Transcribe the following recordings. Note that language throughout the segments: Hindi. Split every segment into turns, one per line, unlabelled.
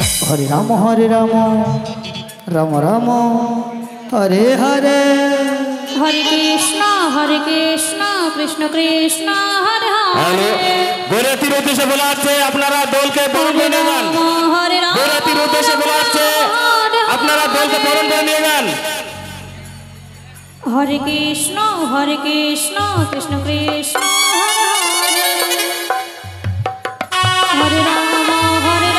हरे राम राम राम हरे हरे
हरे कृष्ण कृष्ण कृष्ण हरे हरे
गोरतीर उद्देश्य बोला আছে আপনারা দলকে বরণ করে নিয়ে যান গোরতীর উদ্দেশ্য बोला আছে আপনারা দলকে বরণ করে নিয়ে যান
हरे कृष्ण कृष्ण कृष्ण हरे राम राम राम हरे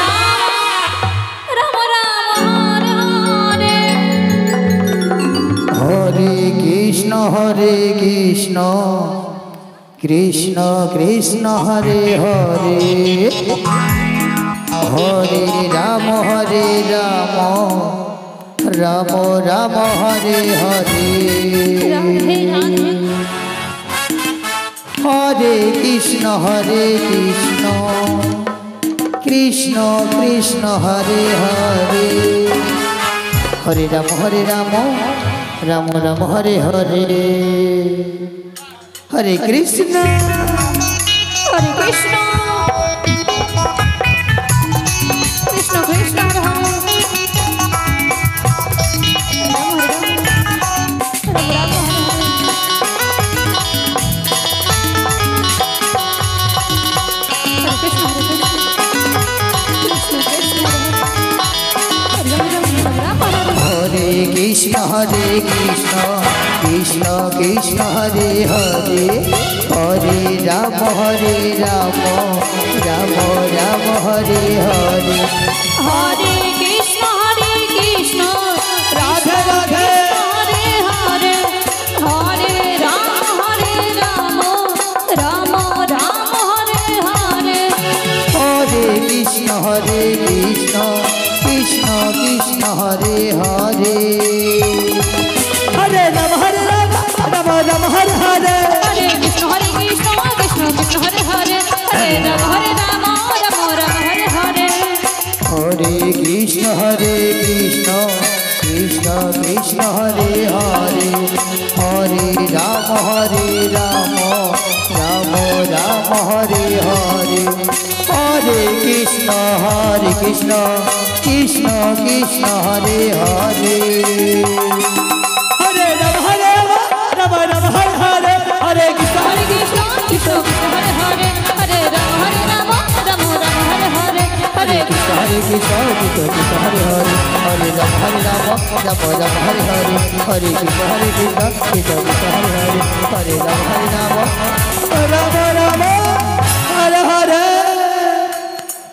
हरे
हरे कृष्ण कृष्ण कृष्ण हरे हरे हरे राम राम राम हरे हरे हरे कृष्ण कृष्ण कृष्ण हरे हरे हरे राम राम राम हरे हरे हरे कृष्ण
कृष्ण कृष्ण हरे हरे
कृष्ण कृष्ण कृष्ण हरे हरे हरे राम राम राम हरे हरे
हरे कृष्ण राधे राधे हरे हरे हरे राम राम राम हरे हरे
हरे कृष्ण कृष्ण कृष्ण हरे हरे हरे राम राम राम हरे हरे
हरे कृष्ण कृष्ण कृष्ण हरे हरे हरे राम राम राम हरे हरे
हरे कृष्ण कृष्ण कृष्ण हरे हरे हरे राम राम राम हरे हरे हरे कृष्ण कृष्ण कृष्ण हरे हरे हरे राम राम हरे हरे हरे कृष्ण
कृष्ण कृष्ण हरे हरे हरे राम राम हरे हरे हरे
कृष्ण कृष्ण हरे हरे हरे राम राम हरे हरे हरे कृष्ण कृष्ण हरे हरे हरे राम राम